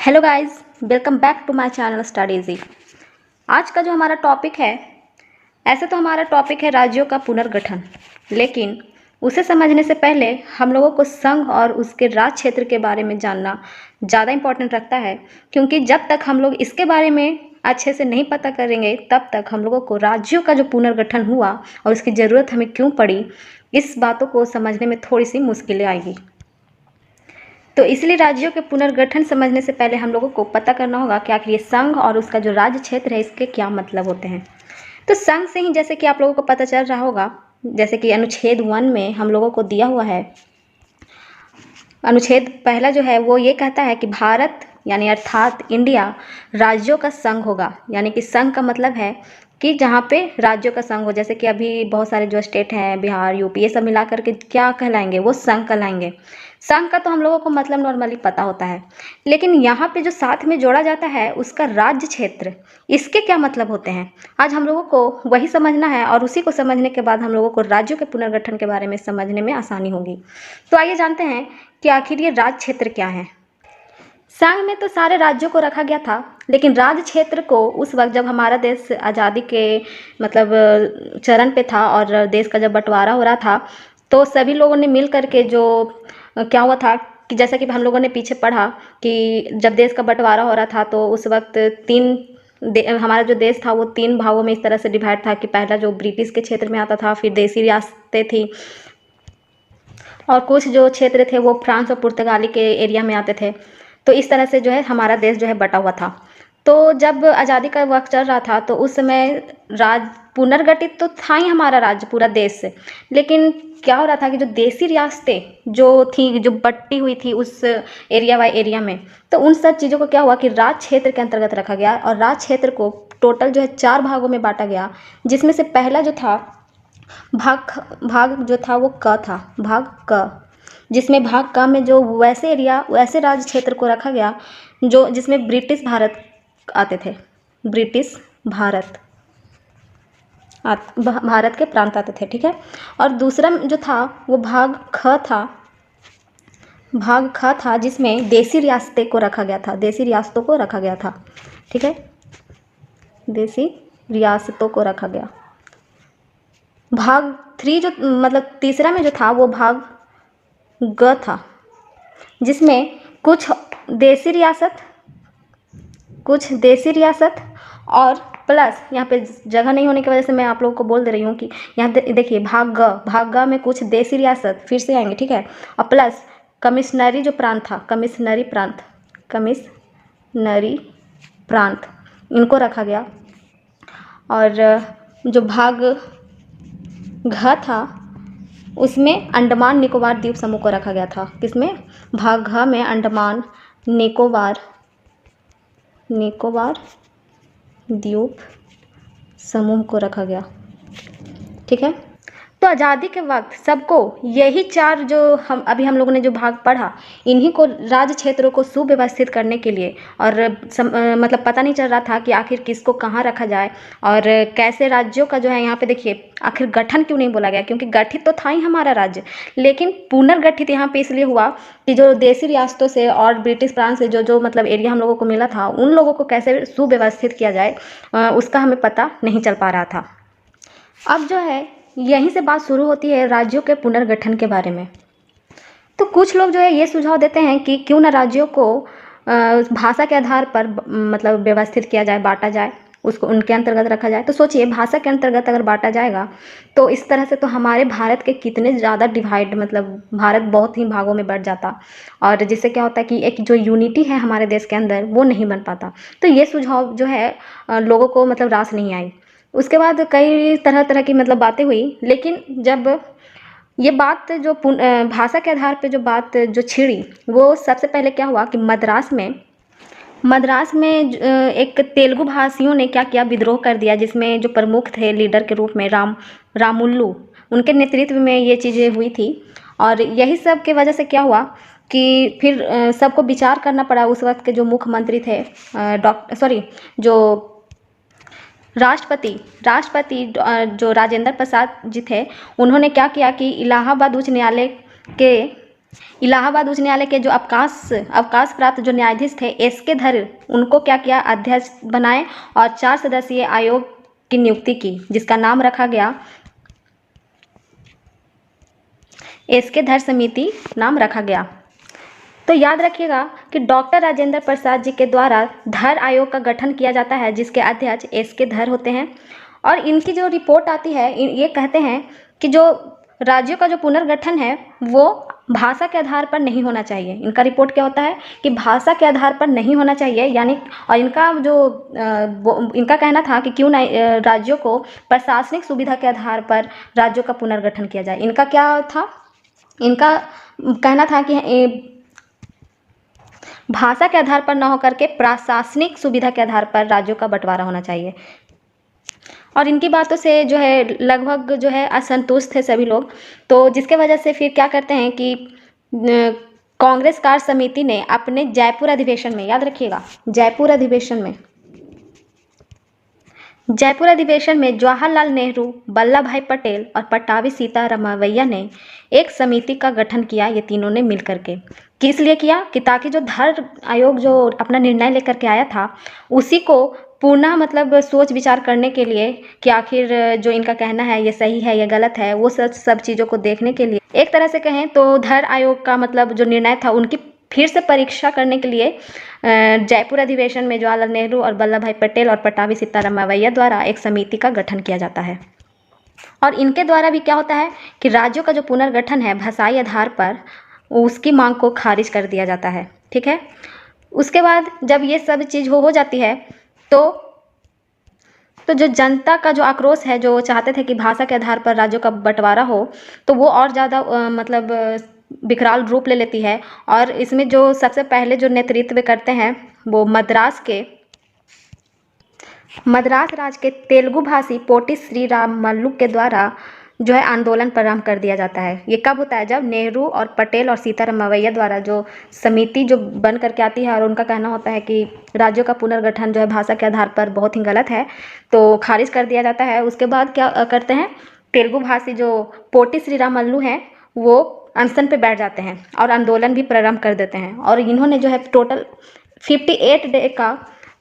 Hello guys, welcome back to my channel study easy. आज का जो हमारा टॉपिक है, ऐसे तो हमारा टॉपिक है राज्यों का पुनर्गठन, लेकिन उसे समझने से पहले हम लोगों को संघ और उसके राज क्षेत्र के बारे में जानना ज़्यादा इम्पोर्टेंट रखता है, क्योंकि जब तक हम लोग इसके बारे में अच्छे से नहीं पता करेंगे तब तक हम लोगों को राज्यों का जो पुनर्गठन हुआ और उसकी ज़रूरत हमें क्यों पड़ी, इस बातों को समझने में थोड़ी सी मुश्किलें आएगी। तो इसलिए राज्यों के पुनर्गठन समझने से पहले हम लोगों को पता करना होगा कि आखिर ये संघ और उसका जो राज्य क्षेत्र है इसके क्या मतलब होते हैं। तो संघ से ही जैसे कि आप लोगों को पता चल रहा होगा, जैसे कि अनुच्छेद 1 में हम लोगों को दिया हुआ है। अनुच्छेद पहला जो है वो ये कहता है कि भारत यानी अर्थात इंडिया राज्यों का संघ होगा। यानी कि संघ का मतलब है कि जहाँ पे राज्यों का संघ हो, जैसे कि अभी बहुत सारे जो स्टेट हैं, बिहार, यूपी, ये सब मिला करके क्या कहलाएंगे, वो संघ कहलाएंगे। संघ का तो हम लोगों को मतलब नॉर्मली पता होता है, लेकिन यहाँ पे जो साथ में जोड़ा जाता है उसका राज्य क्षेत्र, इसके क्या मतलब होते हैं, आज हम लोगों को वही समझना है। और उसी को समझने के बाद हम लोगों को राज्यों के पुनर्गठन के बारे में समझने में आसानी होगी। तो आइए जानते हैं कि आखिर ये राज्य क्षेत्र क्या है। संघ में तो सारे राज्यों को रखा गया था, लेकिन राज्य क्षेत्र को उस वक्त जब हमारा देश आज़ादी के मतलब चरण पे था और देश का जब बंटवारा हो रहा था, तो सभी लोगों ने मिल करके जो क्या हुआ था कि जैसा कि हम लोगों ने पीछे पढ़ा कि जब देश का बंटवारा हो रहा था तो उस वक्त हमारा जो देश था वो 3 भागों में इस तरह से डिवाइड था कि पहला जो ब्रिटिश के क्षेत्र में आता था, फिर देसी रियासतें थी, और कुछ जो क्षेत्र थे वो फ्रांस और पुर्तगाली के एरिया में आते थे। तो इस तरह से जो है हमारा देश जो है बटा हुआ था। तो जब आज़ादी का वक्त चल रहा था तो उस समय राज पुनर्गठित तो था ही हमारा राज्य पूरा देश से, लेकिन क्या हो रहा था कि जो देसी रियासतें जो थी, जो बटी हुई थी उस एरिया वाई एरिया में, तो उन सब चीज़ों को क्या हुआ कि राज क्षेत्र के अंतर्गत रखा गया और राज क्षेत्र को टोटल जो है 4 भागों में बांटा गया, जिसमें से पहला जो था भाग जो था वो क था, भाग क, जिसमें भाग क में जो वैसे राज्य क्षेत्र को रखा गया जो जिसमें ब्रिटिश भारत आते थे, ब्रिटिश भारत के प्रांत आते थे, ठीक है। और दूसरा जो था वो भाग ख था जिसमें देसी रियासतों को रखा गया था, ठीक है, देसी रियासतों को रखा गया। भाग 3 जो मतलब तीसरा में जो था वो भाग ग था, जिसमें कुछ देसी रियासत और प्लस, यहाँ पे जगह नहीं होने की वजह से मैं आप लोगों को बोल दे रही हूँ कि यहाँ देखिए भाग ग में कुछ देसी रियासत फिर से आएंगे, ठीक है, और प्लस कमिश्नरी जो प्रांत था, कमिश्नरी प्रांत इनको रखा गया। और जो भाग घ था उसमें अंडमान निकोबार द्वीप समूह को रखा गया था। किसमें? भाग घ में अंडमान निकोबार द्वीप समूह को रखा गया, ठीक है। तो आज़ादी के वक्त सबको यही 4 जो हम लोगों ने जो भाग पढ़ा, इन्हीं को राज्य क्षेत्रों को सुव्यवस्थित करने के लिए और मतलब पता नहीं चल रहा था कि आखिर किसको कहाँ रखा जाए और कैसे राज्यों का जो है, यहाँ पे देखिए आखिर गठन क्यों नहीं बोला गया, क्योंकि गठित तो था ही हमारा राज्य, लेकिन पुनर्गठित यहाँ पे इसलिए हुआ कि जो देसी रियासतों से और ब्रिटिश प्रांत से जो मतलब एरिया हम लोगों को मिला था, उन लोगों को कैसे सुव्यवस्थित किया जाए उसका हमें पता नहीं चल पा रहा था। अब जो है यहीं से बात शुरू होती है राज्यों के पुनर्गठन के बारे में। तो कुछ लोग जो है ये सुझाव देते हैं कि क्यों ना राज्यों को भाषा के आधार पर मतलब व्यवस्थित किया जाए, बांटा जाए, उसको उनके अंतर्गत रखा जाए। तो सोचिए, भाषा के अंतर्गत अगर बांटा जाएगा तो इस तरह से तो हमारे भारत के कितने ज़्यादा डिवाइड, मतलब भारत बहुत ही भागों में बढ़ जाता, और जिससे क्या होता है कि एक जो यूनिटी है हमारे देश के अंदर वो नहीं बन पाता। तो ये सुझाव जो है लोगों को मतलब रास नहीं आई। उसके बाद कई तरह तरह की मतलब बातें हुई, लेकिन जब ये बात जो भाषा के आधार पे जो बात जो छिड़ी, वो सबसे पहले क्या हुआ कि मद्रास में एक तेलुगु भाषियों ने क्या किया, विद्रोह कर दिया, जिसमें जो प्रमुख थे लीडर के रूप में रामुल्लू, उनके नेतृत्व में ये चीज़ें हुई थी। और यही सब के वजह से क्या हुआ कि फिर सबको विचार करना पड़ा। उस वक्त के जो मुख्यमंत्री थे जो राष्ट्रपति जो राजेंद्र प्रसाद जी थे, उन्होंने क्या किया कि इलाहाबाद उच्च न्यायालय के इलाहाबाद उच्च न्यायालय के जो अवकाश अवकाश प्राप्त जो न्यायाधीश थे एस के धर, उनको क्या किया, अध्यक्ष बनाए और 4 सदस्यीय आयोग की नियुक्ति की, जिसका नाम रखा गया एस के धर समिति नाम रखा गया। तो याद रखिएगा कि डॉक्टर राजेंद्र प्रसाद जी के द्वारा धर आयोग का गठन किया जाता है, जिसके अध्यक्ष एस के धर होते हैं। और इनकी जो रिपोर्ट आती है, ये कहते हैं कि जो राज्यों का जो पुनर्गठन है वो भाषा के आधार पर नहीं होना चाहिए। इनका रिपोर्ट क्या होता है कि भाषा के आधार पर नहीं होना चाहिए, यानी और इनका जो इनका कहना था कि क्यों नहीं राज्यों को प्रशासनिक सुविधा के आधार पर राज्यों का पुनर्गठन किया जाए। इनका क्या था, इनका कहना था कि भाषा के आधार पर न होकर के प्रशासनिक सुविधा के आधार पर राज्यों का बंटवारा होना चाहिए। और इनकी बातों से जो है लगभग जो है असंतुष्ट थे सभी लोग। तो जिसके वजह से फिर क्या करते हैं कि कांग्रेस कार्य समिति ने अपने जयपुर अधिवेशन में, याद रखिएगा जयपुर अधिवेशन में जवाहरलाल नेहरू, वल्लभ भाई पटेल और पट्टाभी सीतारामैया ने एक समिति का गठन किया, ये तीनों ने मिलकर के। किस लिए किया कि ताकि जो धर आयोग जो अपना निर्णय लेकर के आया था उसी को पुनः मतलब सोच विचार करने के लिए कि आखिर जो इनका कहना है ये सही है ये गलत है, वो सब चीज़ों को देखने के लिए, एक तरह से कहें तो धर आयोग का मतलब जो निर्णय था उनकी फिर से परीक्षा करने के लिए जयपुर अधिवेशन में जवाहरलाल नेहरू और वल्लभ भाई पटेल और पट्टाभी सीतारामैया द्वारा एक समिति का गठन किया जाता है। और इनके द्वारा भी क्या होता है कि राज्यों का जो पुनर्गठन है भाषाई आधार पर, उसकी मांग को खारिज कर दिया जाता है। ठीक है, उसके बाद जब ये सब चीज़ हो जाती है तो जो जनता का जो आक्रोश है, जो चाहते थे कि भाषा के आधार पर राज्यों का बंटवारा हो, तो वो और ज़्यादा मतलब विकराल रूप ले लेती है। और इसमें जो सबसे पहले जो नेतृत्व करते हैं वो मद्रास राज के तेलुगु भाषी पोटी श्रीरामल्लू के द्वारा जो है आंदोलन प्रारंभ कर दिया जाता है। ये कब होता है, जब नेहरू और पटेल और सीतारामैया द्वारा जो समिति जो बन करके आती है और उनका कहना होता है कि राज्यों का पुनर्गठन जो है भाषा के आधार पर बहुत ही गलत है, तो खारिज कर दिया जाता है। उसके बाद क्या करते हैं, तेलुगु भाषी जो पोटी श्रीरामल्लू हैं वो अनशन पे बैठ जाते हैं और आंदोलन भी प्रारंभ कर देते हैं। और इन्होंने जो है टोटल 58 डे का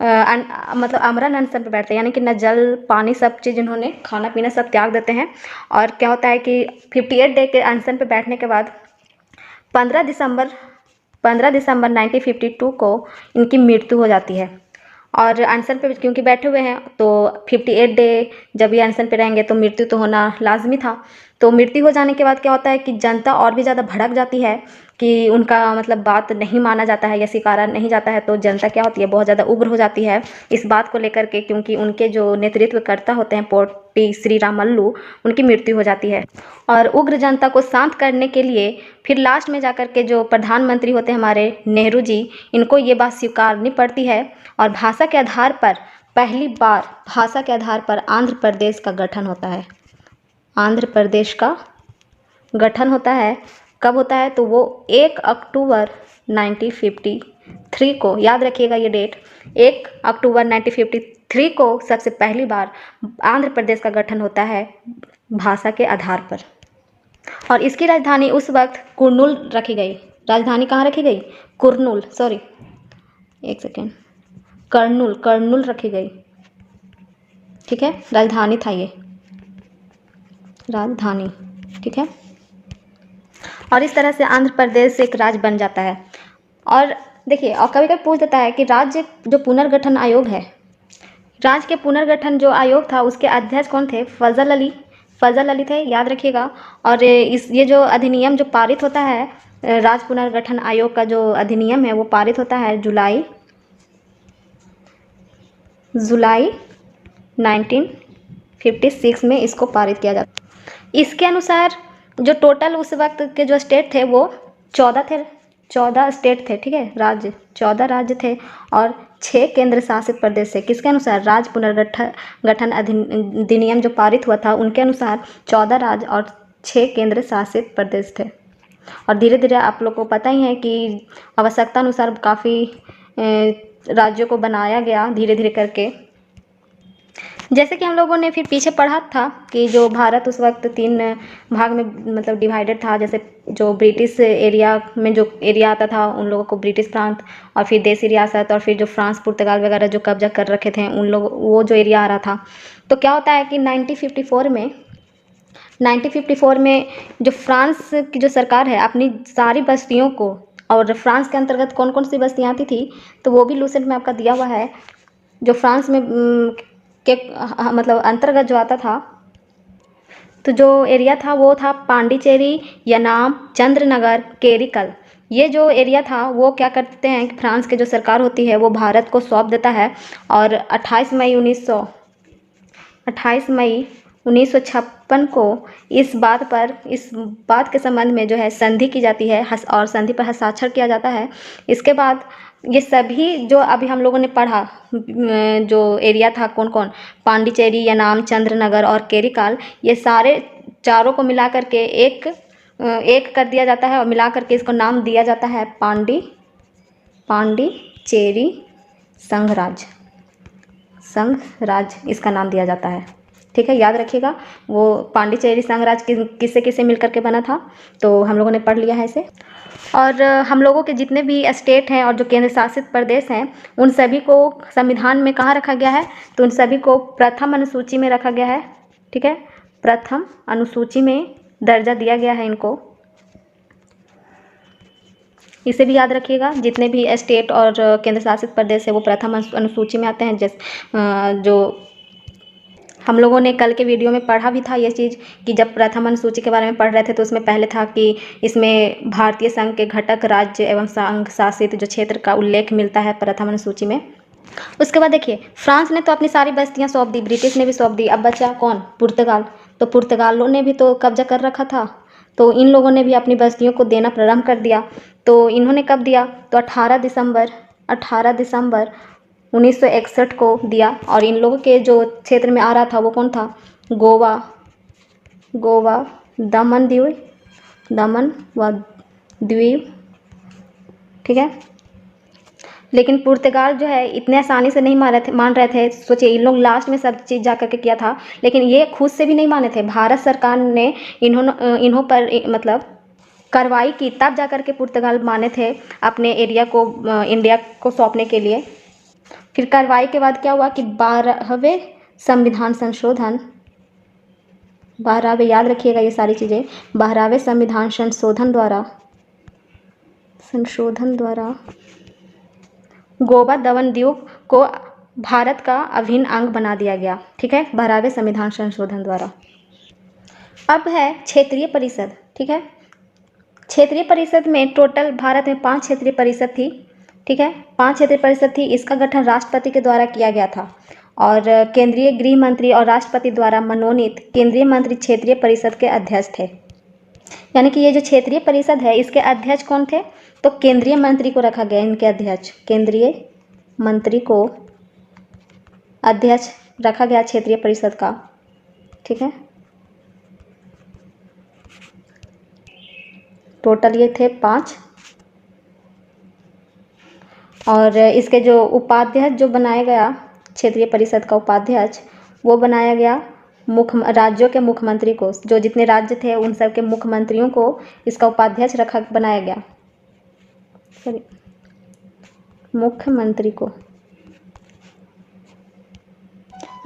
मतलब आमरण अनशन पे बैठते हैं, यानी कि न जल पानी सब चीज़ इन्होंने खाना पीना सब त्याग देते हैं। और क्या होता है कि 58 डे के अनशन पे बैठने के बाद 15 दिसंबर 1952 को इनकी मृत्यु हो जाती है। और अनशन पे क्योंकि बैठे हुए हैं तो 58 डे जब ये अनशन पे रहेंगे तो मृत्यु तो होना लाजमी था। तो मृत्यु हो जाने के बाद क्या होता है कि जनता और भी ज़्यादा भड़क जाती है कि उनका मतलब बात नहीं माना जाता है या स्वीकारा नहीं जाता है। तो जनता क्या होती है, बहुत ज़्यादा उग्र हो जाती है इस बात को लेकर के, क्योंकि उनके जो नेतृत्वकर्ता होते हैं पोटी श्रीरामल्लू, उनकी मृत्यु हो जाती है। और उग्र जनता को शांत करने के लिए फिर लास्ट में जाकर के जो प्रधानमंत्री होते हैं हमारे नेहरू जी, इनको ये बात स्वीकारनी पड़ती है और भाषा के आधार पर पहली बार भाषा के आधार पर आंध्र प्रदेश का गठन होता है। आंध्र प्रदेश का गठन होता है। कब होता है, तो वो 1 अक्टूबर 1953 को, याद रखिएगा ये डेट, 1 अक्टूबर 1953 को सबसे पहली बार आंध्र प्रदेश का गठन होता है भाषा के आधार पर। और इसकी राजधानी उस वक्त कुर्नूल रखी गई। राजधानी कहाँ रखी गई, कुर्नूल, सॉरी एक सेकेंड, कर्नूल रखी गई। ठीक है, राजधानी था ये, राजधानी। ठीक है, और इस तरह से आंध्र प्रदेश एक राज्य बन जाता है। और देखिए, और कभी कभी पूछ देता है कि राज्य जो पुनर्गठन आयोग है, राज्य के पुनर्गठन जो आयोग था उसके अध्यक्ष कौन थे, फजल अली थे, याद रखिएगा। और ये जो अधिनियम जो पारित होता है, राज्य पुनर्गठन आयोग का जो अधिनियम है वो पारित होता है जुलाई 1956 में इसको पारित किया जाता है। इसके अनुसार जो टोटल उस वक्त के जो स्टेट थे वो 14 स्टेट थे। ठीक है, राज्य 14 राज्य थे और 6 केंद्र शासित प्रदेश थे। किसके अनुसार, राज्य पुनर्गठन अधिनियम जो पारित हुआ था उनके अनुसार 14 राज्य और 6 केंद्र शासित प्रदेश थे। और धीरे धीरे आप लोग को पता ही है कि आवश्यकता अनुसार काफ़ी राज्यों को बनाया गया धीरे धीरे करके। जैसे कि हम लोगों ने फिर पीछे पढ़ा था कि जो भारत उस वक्त 3 भाग में मतलब डिवाइडेड था। जैसे जो ब्रिटिश एरिया में जो एरिया आता था उन लोगों को ब्रिटिश प्रांत, और फिर देसी रियासत, और फिर जो फ्रांस पुर्तगाल वगैरह जो कब्जा कर रखे थे उन लोग, वो जो एरिया आ रहा था। तो क्या होता है कि 1954 में जो फ्रांस की जो सरकार है अपनी सारी बस्तियों को, और फ्रांस के अंतर्गत कौन कौन सी बस्तियाँ आती थी तो वो भी लूसेंट में आपका दिया हुआ है। जो फ्रांस में के मतलब अंतर्गत जो आता था, तो जो एरिया था वो था पांडिचेरी, यनाम, चंद्रनगर, केरिकल। ये जो एरिया था वो क्या करते हैं कि फ्रांस की जो सरकार होती है वो भारत को सौंप देता है। और 28 मई 1956 को इस बात के संबंध में जो है संधि की जाती है, और संधि पर हस्ताक्षर किया जाता है। इसके बाद ये सभी जो अभी हम लोगों ने पढ़ा जो एरिया था कौन कौन, पांडिचेरी, यनाम, चंद्रनगर और केरिकाल, ये सारे चारों को मिला करके एक कर दिया जाता है, और मिला करके इसको नाम दिया जाता है पांडिचेरी संघराज इसका नाम दिया जाता है। ठीक है, याद रखिएगा। वो पांडिचेरी संघराज किससे किससे मिलकर के बना था, तो हम लोगों ने पढ़ लिया है इसे। और हम लोगों के जितने भी स्टेट हैं और जो केंद्र शासित प्रदेश हैं उन सभी को संविधान में कहाँ रखा गया है, तो उन सभी को प्रथम अनुसूची में रखा गया है। ठीक है, प्रथम अनुसूची में दर्जा दिया गया है इनको। इसे भी याद रखिएगा, जितने भी स्टेट और केंद्र शासित प्रदेश है वो प्रथम अनुसूची में आते हैं। जो हम लोगों ने कल के वीडियो में पढ़ा भी था ये चीज़, कि जब प्रथम अनुसूची के बारे में पढ़ रहे थे तो उसमें पहले था कि इसमें भारतीय संघ के घटक राज्य एवं संघ शासित जो क्षेत्र का उल्लेख मिलता है प्रथम अनुसूची में। उसके बाद देखिए, फ्रांस ने तो अपनी सारी बस्तियां सौंप दी, ब्रिटिश ने भी सौंप दी, अब बचा कौन, पुर्तगाल। तो पुर्तगालों ने भी तो कब्जा कर रखा था, तो इन लोगों ने भी अपनी बस्तियों को देना प्रारंभ कर दिया। तो इन्होंने कब दिया, तो 18 दिसंबर 1961 को दिया। और इन लोगों के जो क्षेत्र में आ रहा था वो कौन था, गोवा, दमन व द्वीप। ठीक है, लेकिन पुर्तगाल जो है इतने आसानी से नहीं मान रहे थे। सोचिए, इन लोग लास्ट में सब चीज़ जा करके किया था, लेकिन ये खुद से भी नहीं माने थे। भारत सरकार ने इन्हों पर मतलब कार्रवाई की, तब जा करके पुर्तगाल माने थे अपने एरिया को इंडिया को सौंपने के लिए। फिर कार्रवाई के बाद क्या हुआ कि 12वें संविधान संशोधन, 12वें, याद रखिएगा ये सारी चीज़ें, 12वें संविधान संशोधन द्वारा गोवा दमन द्वीप को भारत का अभिन्न अंग बना दिया गया। ठीक है, 12वें संविधान संशोधन द्वारा। अब है क्षेत्रीय परिषद। ठीक है, क्षेत्रीय परिषद में टोटल भारत में 5 क्षेत्रीय परिषद थी। ठीक है, 5 क्षेत्रीय परिषद थी। इसका गठन राष्ट्रपति के द्वारा किया गया था, और केंद्रीय गृह मंत्री और राष्ट्रपति द्वारा मनोनीत केंद्रीय मंत्री क्षेत्रीय परिषद के अध्यक्ष थे। यानी कि ये जो क्षेत्रीय परिषद है इसके अध्यक्ष कौन थे, तो केंद्रीय मंत्री को रखा गया। इनके अध्यक्ष, केंद्रीय मंत्री को अध्यक्ष रखा गया क्षेत्रीय परिषद का। ठीक है, टोटल ये थे 5। और इसके जो उपाध्यक्ष जो बनाया गया, क्षेत्रीय परिषद का उपाध्यक्ष, वो बनाया गया राज्यों के मुख्यमंत्री को। जो जितने राज्य थे उन सब के मुख्यमंत्रियों को इसका उपाध्यक्ष बनाया गया, मुख्यमंत्री को।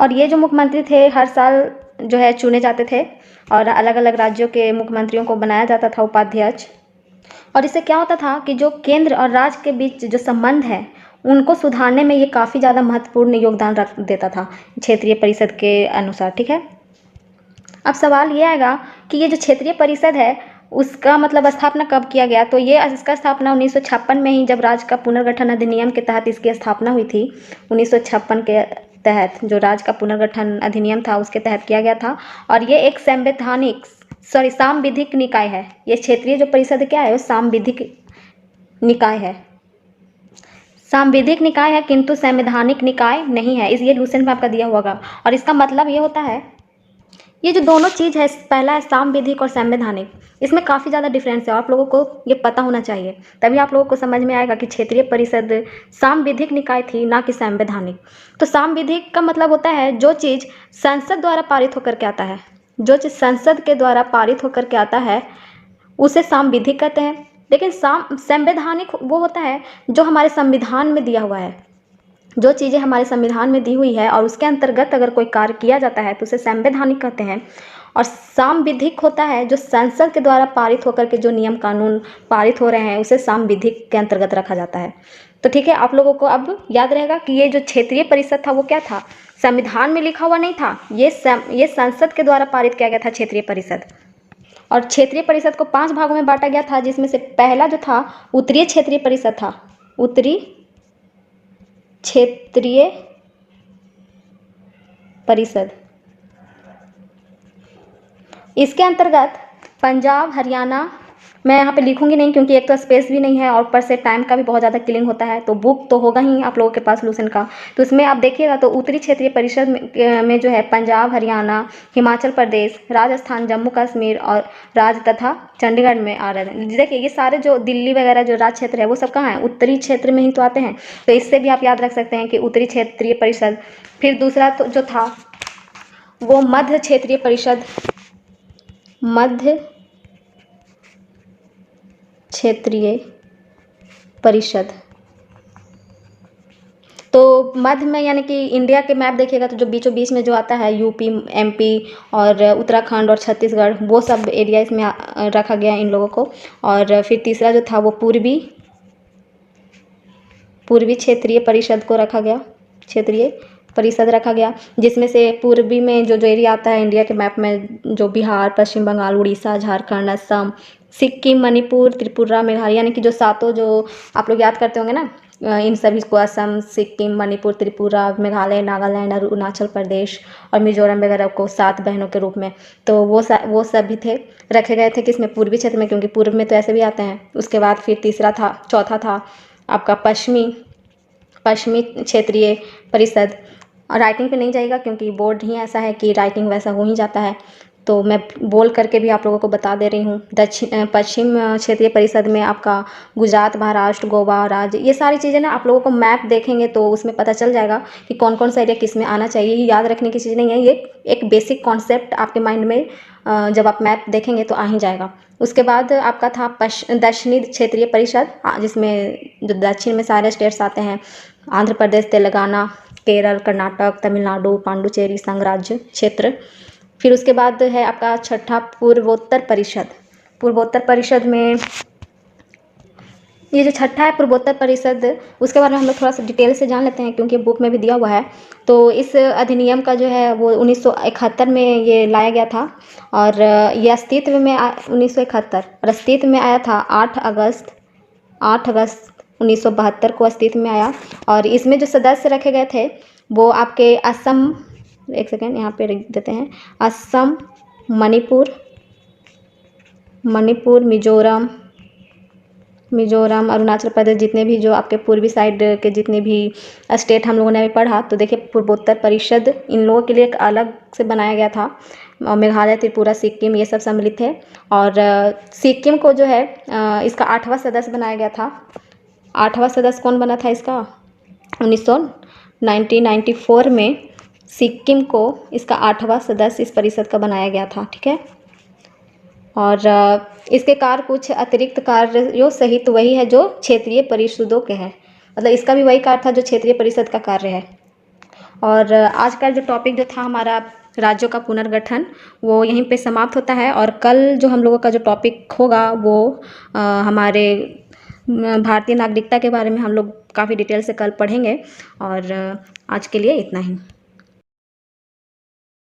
और ये जो मुख्यमंत्री थे हर साल जो है चुने जाते थे, और अलग अलग राज्यों के मुख्यमंत्रियों को बनाया जाता था उपाध्यक्ष। और इससे क्या होता था कि जो केंद्र और राज्य के बीच जो संबंध है उनको सुधारने में ये काफ़ी ज़्यादा महत्वपूर्ण योगदान रख देता था क्षेत्रीय परिषद के अनुसार। ठीक है, अब सवाल ये आएगा कि ये जो क्षेत्रीय परिषद है उसका मतलब स्थापना कब किया गया, तो ये इसका स्थापना 1956 में ही, जब राज्य का पुनर्गठन अधिनियम के तहत इसकी स्थापना हुई थी। 1956 के तहत जो राज्य का पुनर्गठन अधिनियम था उसके तहत किया गया था। और ये एक सांविधिक निकाय है। ये क्षेत्रीय जो परिषद क्या है वो सांविधिक निकाय है, सांविधिक निकाय है, किंतु संवैधानिक निकाय नहीं है। इस ये लूसेंट में आपका दिया हुआ। और इसका मतलब ये होता है ये जो दोनों चीज़ है, पहला है सांविधिक और संवैधानिक, इसमें काफ़ी ज़्यादा डिफरेंस है और आप लोगों को ये पता होना चाहिए, तभी आप लोगों को समझ में आएगा कि क्षेत्रीय परिषद सांविधिक निकाय थी, ना कि संवैधानिक। तो सांविधिक का मतलब होता है जो चीज़ संसद द्वारा पारित होकर के आता है, जो चीज़ संसद के द्वारा पारित होकर के आता है उसे सांविधिक कहते हैं। लेकिन संवैधानिक वो होता है जो हमारे संविधान में दिया हुआ है, जो चीज़ें हमारे संविधान में दी हुई है और उसके अंतर्गत अगर कोई कार्य किया जाता है तो उसे संवैधानिक कहते हैं। और सांविधिक होता है जो संसद के द्वारा पारित होकर के जो नियम कानून पारित हो रहे हैं उसे सांविधिक के अंतर्गत रखा जाता है। तो ठीक है, आप लोगों को अब याद रहेगा कि ये जो क्षेत्रीय परिषद था वो क्या था, संविधान में लिखा हुआ नहीं था, ये संसद के द्वारा पारित किया गया था क्षेत्रीय परिषद। और क्षेत्रीय परिषद को 5 भागों में बांटा गया था, जिसमें से पहला जो था उत्तरीय क्षेत्रीय परिषद था, उत्तरी क्षेत्रीय परिषद। इसके अंतर्गत पंजाब, हरियाणा, मैं यहाँ पे लिखूंगी नहीं क्योंकि एक तो स्पेस भी नहीं है और ऊपर से टाइम का भी बहुत ज़्यादा किलिंग होता है, तो बुक तो होगा ही आप लोगों के पास लूसेंट का, तो इसमें आप देखिएगा तो उत्तरी क्षेत्रीय परिषद में जो है पंजाब, हरियाणा, हिमाचल प्रदेश, राजस्थान, जम्मू कश्मीर और राज्य तथा चंडीगढ़ में आ रहे हैं। देखिए ये सारे जो दिल्ली वगैरह जो राज्य क्षेत्र है वो सब कहाँ है, उत्तरी क्षेत्र में ही तो आते हैं, तो इससे भी आप याद रख सकते हैं कि उत्तरी क्षेत्रीय परिषद। फिर दूसरा तो जो था वो मध्य क्षेत्रीय परिषद, मध्य क्षेत्रीय परिषद। तो मध्य में यानी कि इंडिया के मैप देखिएगा तो जो बीचों बीच में जो आता है यूपी, एमपी और उत्तराखंड और छत्तीसगढ़, वो सब एरिया इसमें रखा गया इन लोगों को। और फिर तीसरा जो था वो पूर्वी क्षेत्रीय परिषद को रखा गया, क्षेत्रीय परिषद रखा गया, जिसमें से पूर्वी में जो एरिया आता है इंडिया के मैप में, जो बिहार, पश्चिम बंगाल, उड़ीसा, झारखंड, असम, सिक्किम, मणिपुर, त्रिपुरा, मेघालय, यानी कि जो सातों जो आप लोग याद करते होंगे ना, इन सभी को असम, सिक्किम, मणिपुर, त्रिपुरा, मेघालय, नागालैंड, अरुणाचल प्रदेश और मिजोरम वगैरह को 7 बहनों के रूप में, तो वो सभी थे, रखे गए थे किसमें, पूर्वी क्षेत्र में, क्योंकि पूर्व में तो ऐसे भी आते हैं। उसके बाद फिर चौथा था आपका पश्चिमी क्षेत्रीय परिषद। और राइटिंग पे नहीं जाएगा क्योंकि बोर्ड ही ऐसा है कि राइटिंग वैसा हो ही जाता है, तो मैं बोल करके भी आप लोगों को बता दे रही हूँ। पश्चिम क्षेत्रीय परिषद में आपका गुजरात, महाराष्ट्र, गोवा राज्य, ये सारी चीज़ें ना आप लोगों को मैप देखेंगे तो उसमें पता चल जाएगा कि कौन कौन सा एरिया किस में आना चाहिए। ये याद रखने की चीज़ नहीं है, ये एक बेसिक कॉन्सेप्ट आपके माइंड में जब आप मैप देखेंगे तो आ ही जाएगा। उसके बाद आपका था दक्षिणी क्षेत्रीय परिषद, जिसमें जो दक्षिण में सारे स्टेट्स आते हैं, आंध्र प्रदेश, तेलंगाना, केरल, कर्नाटक, तमिलनाडु, पांडुचेरी संघ राज्य क्षेत्र। फिर उसके बाद है आपका छठा पूर्वोत्तर परिषद। पूर्वोत्तर परिषद में ये जो छठा है पूर्वोत्तर परिषद, उसके बारे में हम लोग थोड़ा सा डिटेल से जान लेते हैं क्योंकि बुक में भी दिया हुआ है। तो इस अधिनियम का जो है वो 1971 में ये लाया गया था और ये अस्तित्व में 1971 और अस्तित्व में आया था 8 अगस्त 1972 को अस्तित्व में आया। और इसमें जो सदस्य रखे गए थे वो आपके असम, एक सेकेंड यहाँ पे लिख देते हैं, असम, मणिपुर, मिजोरम, अरुणाचल प्रदेश, जितने भी जो आपके पूर्वी साइड के जितने भी स्टेट हम लोगों ने अभी पढ़ा, तो देखिए पूर्वोत्तर परिषद इन लोगों के लिए एक अलग से बनाया गया था। मेघालय, त्रिपुरा, सिक्किम ये सब सम्मिलित थे। और सिक्किम को जो है इसका 8वां सदस्य बनाया गया था। 8वां सदस्य कौन बना था इसका, 1994 में सिक्किम को इसका 8वां सदस्य इस परिषद का बनाया गया था। ठीक है, और इसके कार्य कुछ अतिरिक्त कार्यों सहित वही है जो क्षेत्रीय परिषदों के हैं, मतलब इसका भी वही कार्य था जो क्षेत्रीय परिषद का कार्य है। और आज का जो टॉपिक जो था हमारा राज्यों का पुनर्गठन, वो यहीं पे समाप्त होता है। और कल जो हम लोगों का जो टॉपिक होगा वो हमारे भारतीय नागरिकता के बारे में हम लोग काफ़ी डिटेल से कल पढ़ेंगे। और आज के लिए इतना ही।